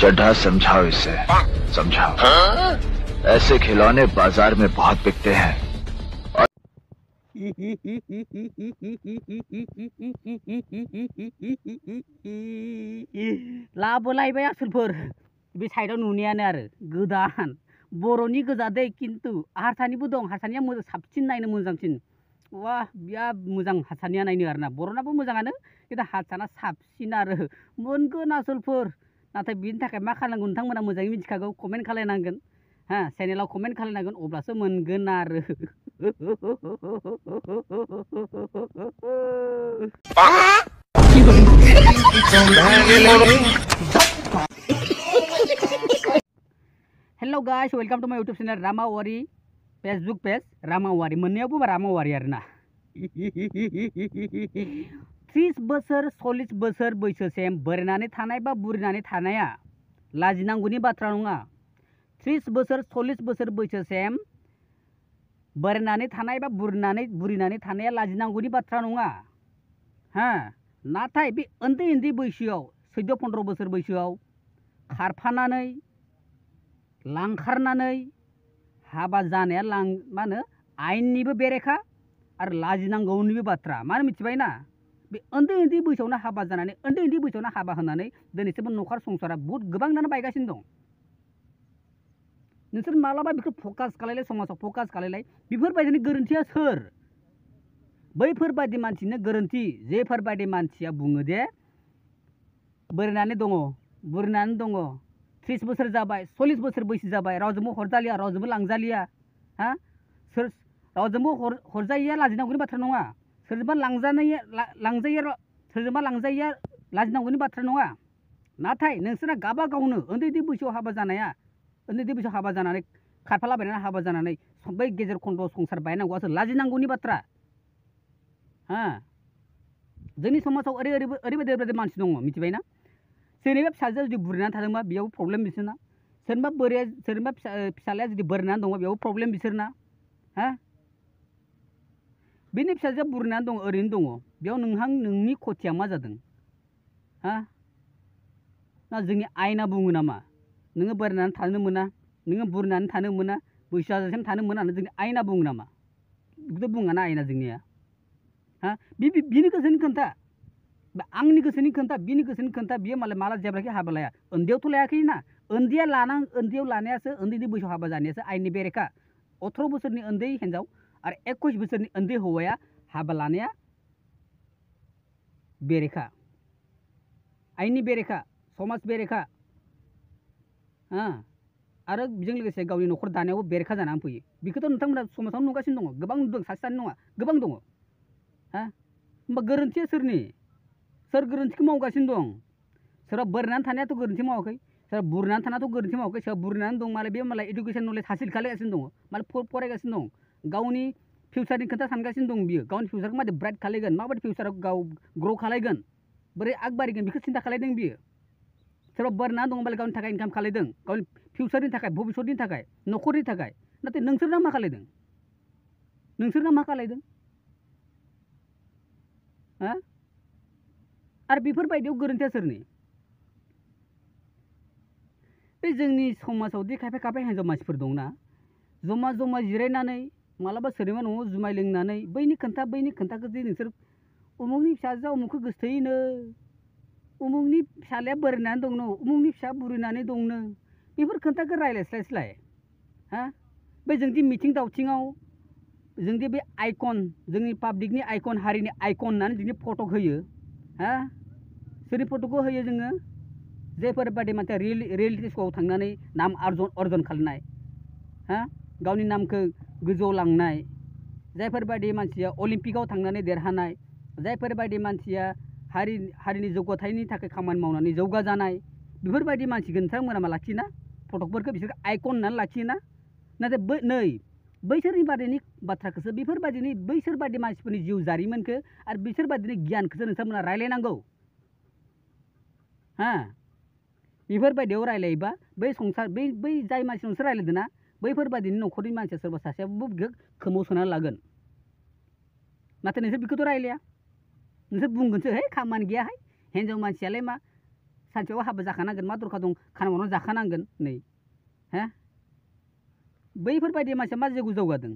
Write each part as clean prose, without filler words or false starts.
चड्ढा समझाओ इसे, समझाओ। ऐसे खिलौने बाजार में बहुत बिकते हैं। लाबोलायबाय आसुलफोर बे साइडआव नुनायानो आरो गोदान बर'नि गोजा दै खिन्थु हारसानिबो दं। हारसानिया साबसिन नायनो मोजांसिन। वाह बिराद मोजां हारसानिया नायनो आरोना। बर'नाबो मोजाङानो खिन्थु हारसाना साबसिन आरो मोनगोन आसुलफोर। नाथाय बिनि थाखाय मा खालामनांगौ नोंथांमोना मोजाङै मिथिखागौ। कमेन्ट खालायनांगोन। हा चेनेलाव कमेन्ट खालायनांगोन अब्लासो मोनगोन आरो। हेलो गाइस, वेलकम टू माय यूट्यूब चैनल रामावारी फेसबुक पेज रामावारी मोननैयावबो रामावारी आरोना। 30 बोसोर 40 बोसोर बैसोसिम बोरायनानै थानाय बा बुरिनानै थानाया लाजिनांगौनि बाथ्रा नङा। 30 बोसोर 40 बोसोर बैसोसिम बोरायनानै थानाय बा बुरिनानै थानाया लाजिनांगौनि बाथ्रा नङा। हा नाथाय बे उन्दै उन्दै बैसोआव 14-15 बोसोर बैसोआव खारफानानै लांखारनानै हाबा जानाया मा होनो आयेननिबो बेरेखा आरो लाजिनांगौनिबो बाथ्रा। मानो मिथिबाय ना? बे उन्दै उन्दै बैसोआवनो हाबा जानानै उन्दै उन्दै बैसोआवनो हाबा होनानै दिनैसिमबो न'खर संसारा बहुत गोबांनानो बायगासिनो दं। नोंसोर मालाबा बेखौ फकास खालायलाय, समाजाव फकास खालायलाय। बेफोरबायदिनि गोरोन्थिया सोर? बैफोरबायदि मानसिनो गोरोन्थि जेफोरबायदि मानसिया बुङो दे बोरायनानै दङ, बुरिनानै दङ, 30 बोसोर जाबाय, 40 बोसोर बैसो जाबाय, रावजोंबो हरजालिया, रावजोंबो लांजालिया। हा सोर रावजोंबो हरजायैया लाजिनांगौनि बाथ्रा नङा। सोरजोंबा लांजायैया लाजिनांगौनि बाथ्रा नङा। नाथाय नोंसोरना गाबा गावनो उन्दै उन्दै बैसोआव हाबा जानाया, उन्दै उन्दै बैसोआव हाबा जानानै खारफालाबायनानै हाबा जानानै बै गेजेर खन्द'आव संसार बायनांगौआसो लाजिनांगौनि बाथ्रा। हा जोंनि समाजाव ओरैबायदि मानसि दङ मिथिबायना? सोरनिबा फिसाजोआ जुदि बुरिनानै थादोंबा बेयावबो प्रब्लेम बिसोरना। सोरनिबा फिसालाया जुदि बोरायनानै दङ बेयावबो प्रब्लेम बिसोरना। हा बेनि फिसाजोआ बुरिनानै दङ, ओरैनो दङ, बेयाव नोंनि खथिया मा जादों? हा ना जोंनि आयेना बुङो नामा नोङो बोरायनानै थानो मोना, नोङो बुरिनानै थानो मोना, बैसो जाजासिम थानो मोना होननानै जोंनि आयेना बुङो नामा? बेखौथ' बुङाना आयेना जोंनिया। हा बिनि गोसोनि खोन्था, आंनि गोसोनि खोन्था, बिनि गोसोनि खोन्था। बियो मालाय माला जेब्लाखि हाबा लाया, उन्दैयावथ' लायाखै ना। उन्दैयाव लानायासो, उन्दै उन्दै बैसोआव हाबा जानायासो आयेननि बेरेखा। 18 बोसोरनि उन्दै हिन्जाव आरो 21 बोसोरनि उन्दै हौवाया हाबा लानाया बेरेखा, आयेननि बेरेखा, समाज बेरेखा। हा आरो बेजों लोगोसे गावनि न'खर दानायावबो बेरेखा जानानै फैयो। बेखौथ' नोंथांमोना समाजावनो नुगासिनो दङ, गोबां नुदों, सासे सानै नङा, गोबां दङ। हा होमबा गोरोन्थिया सोरनि? सोर गोरोन्थिखौ मावगासिनो दं? सोरबा बोरायनानै थानायाथ' गोरोन्थि मावाखै, सोरबा बुरिनानै थानायाथ' गोरोन्थि मावाखै। सोरबा बुरिनानै दं मालाय बे मालाय इडुकेसन नलेज हासिल खालामगासिनो दङ, मालाय फरायगासिनो दं, गावनि फिउचारनि खोथा सानगासिनो दं। बियो गावनि फिउचारखौ माबायदि ब्राइट खालायगोन, माबायदि फिउचाराव गाव ग्र' खालायगोन, बोरै आगबारिगोन बेखौ सिन्था खालायदों बियो। सोरबा बोरायनानै दंबालाय गावनि थाखाय इनकाम खालायदों, गावनि फिउचारनि थाखाय, भबिष्यतनि थाखाय, न'खरनि थाखाय। नाथाय नोंसोरना मा खालायदों? नोंसोरना मा खालायदों? हा आरो बेफोरबायदियाव गोरोन्थिया सोरनि? बे जोंनि समाजावदि खायफा हिन्जाव मानसिफोर दंना, जमा जमा जिरायनानै मालाबा सोरनिबा न'आव जुमाय लोंनानै बैनि खोन्थाखौ जे नोंसोर उमुगनि फिसाजोआ उमुगखौ गोसथोयोनो, उमुगनि फिसालाया बोरायनानै दंनो, उमुगनि फिसा बुरिनानै दंनो, बेफोर खोन्थाखौ रायज्लायस्लायस्लाय। हा बे जोंदि मिथिं दावथिङाव जोंदि बे आइकन, जोंनि पाब्लिकनि आइकन, हारिनि आइकन होननानै जोंनि फटक होयो। हा सोरनि फटकखौ होयो जोङो? जेफोरबायदि मानसिया रियेलिटि श'आव थांनानै नाम अर्जन खालामनाय, हा गावनि नामखौ गोजौआव लांनाय, जायफोरबायदि मानसिया अलिम्पिकआव थांनानै देरहानाय, जायफोरबायदि मानसिया हारिनि जौगाथायनि थाखाय खामानि मावनानै जौगाजानाय, बेफोरबायदि मानसिखौ नोंथांमोना मा लाखियोना? फटकफोरखौ बिसोरखौ आइकन होननानै लाखियोना? नाथाय नै बैसोरनि बादैनि बाथ्राखौसो, बैसोरबायदि मानसिफोरनि जिउ जारिमिनखौ आरो बिसोरबायदिनि गियानखौसो नोंथांमोना रायलायनांगौ। हा बेफोरबायदियाव रायलायोबा बै जाय मानसि नोंसोर रायलायदों ना, बैफोरबायदिनि न'खरनि मानसिया सोरबा सासेयाबो खोमाव सोनानै लागोन। नाथाय नोंसोर बेखौथ' रायलाया। नोंसोर बुंगोनसो, है खामानि गैयाहाय, हिन्जाव मानसियालाय मा सानसेयाव हाबा जाखानांगोन मा दरखार दं खामानियावनो जाखानांगोन नै हा बैफोरबायदि मानसिया मा जिउ जौगादों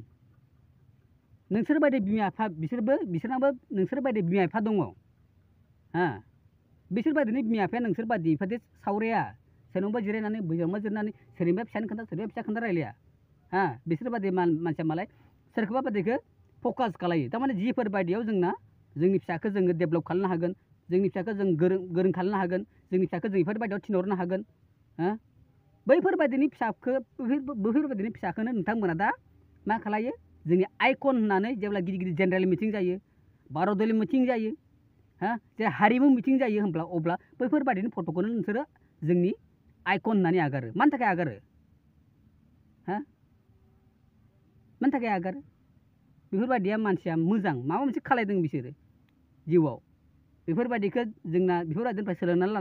नोंसोर बायदि बिमा बिफा बिसोरनाबो नोंसोर बायदि बिमा बिफा दङ हा बिसोर बायदिनि बिमा बिफाया नोंसोर बायदि बिफादे सावराया सोरनावबा जिरायनानै बैयावबा जिरायनानै सोरनिबा फिसानि खोन्था सोरनिबा फिसा खोन्था रायलाया हा बिसोर बायदि मानसिया मालाय सोरखौबा बायदिखौ फकास खालायो थारमाने जिफोर बायदियाव जोंना जोंनि फिसाखौ जोङो डेभेलप खालामनो हागोन जोंनि फिसाखौ जों गोरों खालामनो हागोन जोंनि फिसाखौ जों बेफोरबायदियाव थिनहरनो हागोन हा बैफोरबायदिनि बैफोरबायदिनि फिसाखौनो नोंथांमोना दा मा खालायो जोंनि आइकन होननानै जेब्ला गिदिर गिदिर जेनेरेल मिटिं जायो भारतदलि मिटिं जायो हा जे हारिमु मिटिं जायो होनब्ला अब्ला बैफोरबायदिनि फट'खौनो नोंसोरो जोंनि आइकन होननानै आगारो मानि थाखाय आगारो हा मानि थाखाय आगारो बेफोरबायदिया मानसिया मोजां माबा मोनसे खालायदों बिसोरो जिउआव बेफोरबायदिखौ जोंना बेफोरबायदिनिफ्राय सोलोंनानै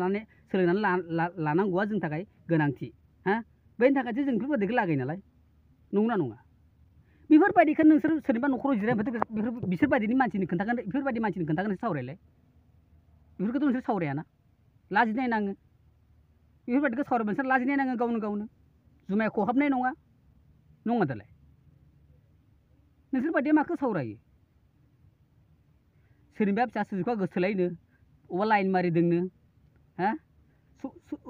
लानांगौआ जोंनि थाखाय गोनांथि हा बेनि थाखायसो जों बेफोरबायदिखौ लागायो नालाय नंगौना नङा बेफोरबायदिखौ नोंसोर सोरनिबा न'खराव जिरायनाय बिसोरबायदिनि मानसिनि खोन्थागोन बेफोरबायदि मानसिनि खोन्थागोन सावरायलाय बेफोरखौथ' नोंसोर सावरायाना लाजिनाय नाङो बेफोरबायदिखौ सावरायबा नोंसोर लाजिनाय नाङो गावनो जुमाया खहाबनाय नङा दालाय नोंसोर बायदिया माखौ सावरायो सोरनिबा फिसा सोरखौबा गोसोथोलायनो अबा लाइन मारिदोंनो हा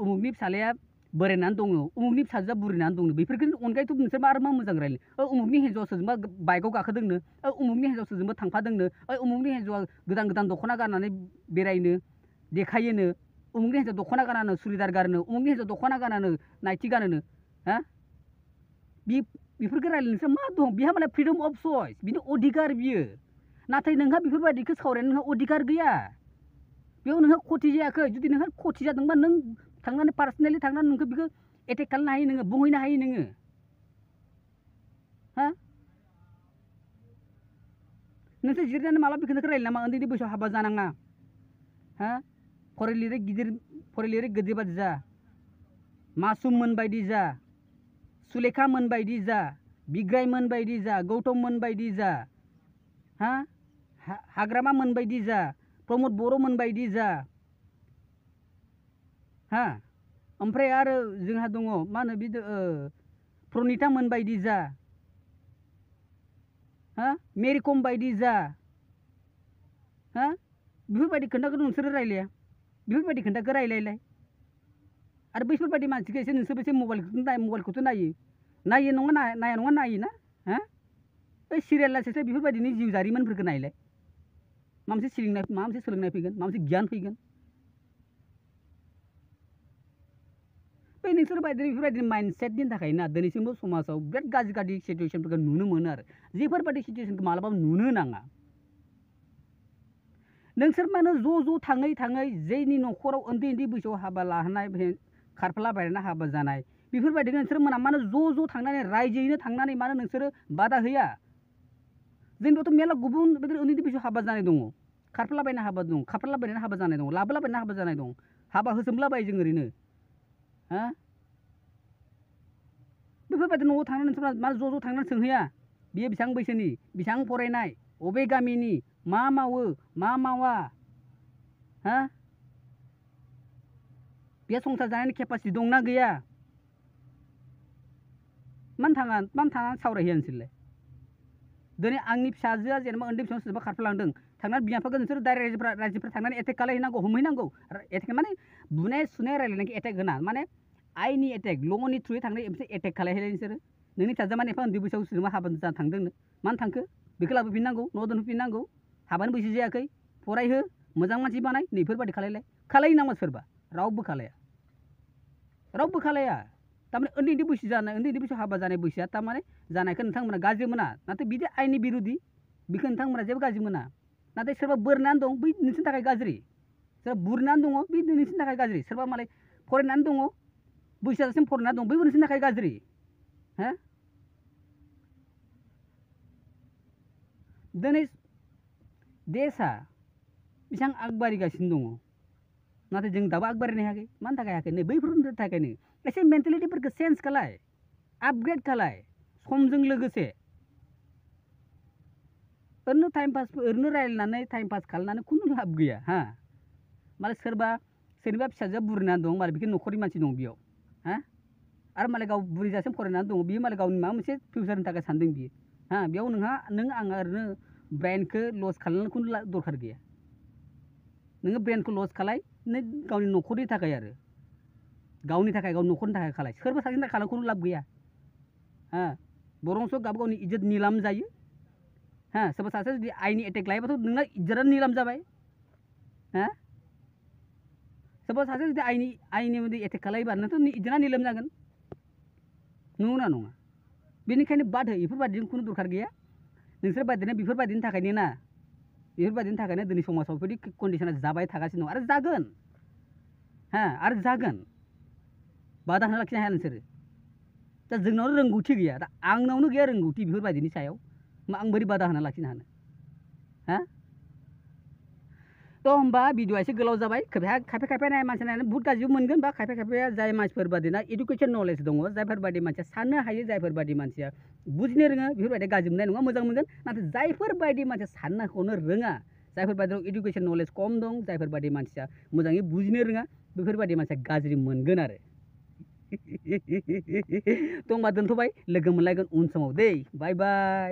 उमुगनि फिसालाया बोरायनानै दङ उमुगनि फिसाजोआ बुरिनानै दङ बेफोरखौ अनगायैथ' नोंसोर आरो मा मोजां रायलाय उमुगनि हिन्जावआ सोरजोंबा बाइकआव गाखोदोंनो उमुगनि हिन्जाव सोरजोंबा थांफादोंनो उमुगनि हिन्जावआ गोदान दख'ना गाननानै बेरायनो देखायोनो उमुगनि हिन्जाव दख'ना गानानो सुरिदार गानो उमुगनि हिन्जाव दख'ना गानानो नाइटि गानोनो हा बेफोरखौ रायलाय नोंसोर मा दं बिहा माने फ्रिडम अफ चइस बिनि अधिकार बियो नाथाय नोंहा बेफोरबायदिखौ सावरायनो नोंहा अधिकार गैया बेयाव नोंहा खथि जायाखै जुदि नोंहा खथि जादोंबा नों थांनानै पार्सनेलि थांनानै नोंखौ बेखौ एटेक खालामनो हायो नोङो बुंहैनो हायो नोङो हा नोंसोर जिरायनानै माला बेखौनो रायलाय नामा उन्दैनि बैसोआव हाबा जानाङा हा फरायलिरै गिदिर बादि जा मासुममोन बायदि जा सुलेखामोन बायदि जा बिग्रायमोन बायदि जा गौतममोन बायदि जा हा हाग्रामामोन बायदि जा प्रमद बर'मोन बायदि जा हा ओमफ्राय आरो जोंहा दङ मा होनो बिदि प्रनितामोन बायदि जा हा मेरिकम बायदि जा हा बेफोरबायदि खोन्थाखौ नोंसोरो रायलाया बेफोरबायदि खोन्थाखौ रायलायलाय आरो बैफोरबायदि मानसिखौ एसे नोंसोर एसे मबाइलखौथ' नायो नङा नायोना हा बै सिरियालाइससो बेफोरबायदिनि जिउ जारिमिनफोरखौ नायलाय माबा मोनसे सोलोंनाय फैगोन माबा मोनसे गियान फैगोन बै नोंसोर बेफोरबायदि माइन्डसेटनि थाखायना दिनैसिमबो समाजाव बिराद गाज्रि सिटुवेसनफोरखौ नुनो मोनो आरो जेफोरबायदि सिटुवेसनखौ मालाबाबो नुनो नाङा नोंसोर मानो ज' थाङै जेनि न'खराव उन्दै बैसोआव हाबा लाहोनाय खारफाला बायनानै हाबा जानाय बेफोरबायदिनो नोंसोर मानो ज' थांनानै रायजोयैनो थांनानै मानो नोंसोरो बादा होया जोंनियावथ' मेरला गुबुन उन्दै बैसोआव हाबा जानाय दङ खारफाला बायनानै हाबा जानाय दङ लाबोलाबायनानै हाबा जानाय दं हाबा होसोमलाबायो जों ओरैनो हा बेफोरबायदि न'आव थांनानै नोंसोर मा ज' थांनानै सोंहैया बियो बेसेबां बैसोनि बेसेबां फरायनाय अबे गामिनि मा मावो मा मावा हा बे संसार जानायनि केपासिटि दंना गैया मानो थाङा सावरायहैया नोंसोरलाय दिनै आंनि फिसाजोआ जेनेबा उन्दै बैसोआव सोरबा खारफालांदों थांनानै बिमा बिफाखौ नोंसोर डाइरेक्ट रायजोफ्रा थांनानै एटेक खालामहैनांगौ हमहैनांगौ एटेक माने बुनाय सुनाय रायलायनायखौ एटेक होना माने आइनि एटेक ल'नि थ्रुयै थांनाय मोनसे एटेक खालामहैलाय नोंसोरो नोंनि फिसाजोआ माने एफा उन्दै बैसोआव सोरजोंबा हाबा जानो थांदोंनो मानो थांखो बेखौ लाबोफिननांगौ न'आव दोनफिननांगौ हाबानि बैसो जायाखै फरायहो मोजां मानसि बानाय नैफोरबायदि खालायो नामा सोरबा रावबो खालाया थारमाने उन्दै बैसोआव हाबा जानाय बैसोआ थारमाने जानायखौ नोंथांमोना गाज्रि मोना नाथाय बिदि आइननि बिरुद्धि बेखौ नोंथांमोना जेबो गाज्रि मोना नाथाय सोरबा बोरनानै दं बै नोंसोरनि थाखाय गाज्रि सोरबा बुरनानै दङ बे नोंसोरनि थाखाय गाज्रि सोरबा मालाय फरायनानै दङ बैसो जाजासिम फरायनानै दं बैबो नोंसोरनि थाखाय गाज्रि हा दिनै देशआ बेसेबां आगबारिगासिनो दङ नाथाय जों दाबो आगबारिनो हायाखै मानि थाखाय हायाखै नै बैफोरनि थाखायनो एसे मेन्टेलिटिफोरखौ चेन्ज खालाय आपग्रेड खालाय समजों लोगोसे ओरैनो रायलायनानै टाइम पास खालामनानै खुनु लाब गैया हा माने सोरबा सोरनिबा फिसाजोआ बुरिनानै दं मालाय बिखि न'खरनि मानसि दं बेयाव हा आरो मालाय गाव बुरिजासिम फरायनानै दङ बियो मालाय गावनि माबा मोनसे फिउचारनि थाखाय सानदों बियो हा बेयाव नों आं ओरैनो ब्रेनखौ लस खालामनो दरखार गैया नोङो ब्रेनखौ लस खालाय नों गावनि न'खरनि थाखाय आरो गावनि थाखाय गावनि न'खरनि थाखाय खालाय सोरबा सासेनि थाखाय खालामनो लाब गैया हा बरंस' गाव गावनि इज्जत निलाम जायो हा सोरबा सासे जुदि आइनि एटेक लायोबाथ' नोंना इज्जतआ निलाम जाबाय हा सोरबा सासे जुदि आइनि एटेक खालायोबा नोंथ' इज्जतआ निलाम जागोन नंगौना नङा बेनिखायनो बाद हो बेफोरबायदिनि खुनु दरखार गैया नोंसोर बादिनो बेफोरबायदिनि थाखायनो ना बेफोरबायदिनि थाखायनो दिनै समाजाव बेफोरबायदि कन्डिसना जाबाय थागासिनो दं आरो जागोन हा आरो जागोन बादा होना लाखिनो हाया नोंसोरो दा जोंनावनो रोंगौथि गैया दा आंनावनो गैया रोंगौथि बेफोरबायदिनि सायाव आं बोरै बादा होना लाखिनो हानो हा थ' होमबा भिडिअआ एसे गोलाव जाबाय खायफा नाय मानसि नायनानै बहुत गाज्रिबो मोनगोन बा खायफाया जाय मानसिफोर बादिना इडुकेसन नलेज दङ जायफोरबायदि मानसिया साननो हायो जायफोरबायदि मानसिया बुजिनो रोङो बेफोरबायदि गाज्रि मोननाय नङा मोजां मोनगोन नाथाय जायफोरबायदि मानसिया साननो हनो रोङा जायफोरबायदि इडुकेसन नलेज खम दं जायफोरबायदि मानसिया मोजाङै बुजिनो रोङा बेफोरबायदि मानसिया गाज्रि मोनगोन आरो थ' होमबा दोनथ'बाय लोगो मोनलायगोन उन समाव दै बाय बाय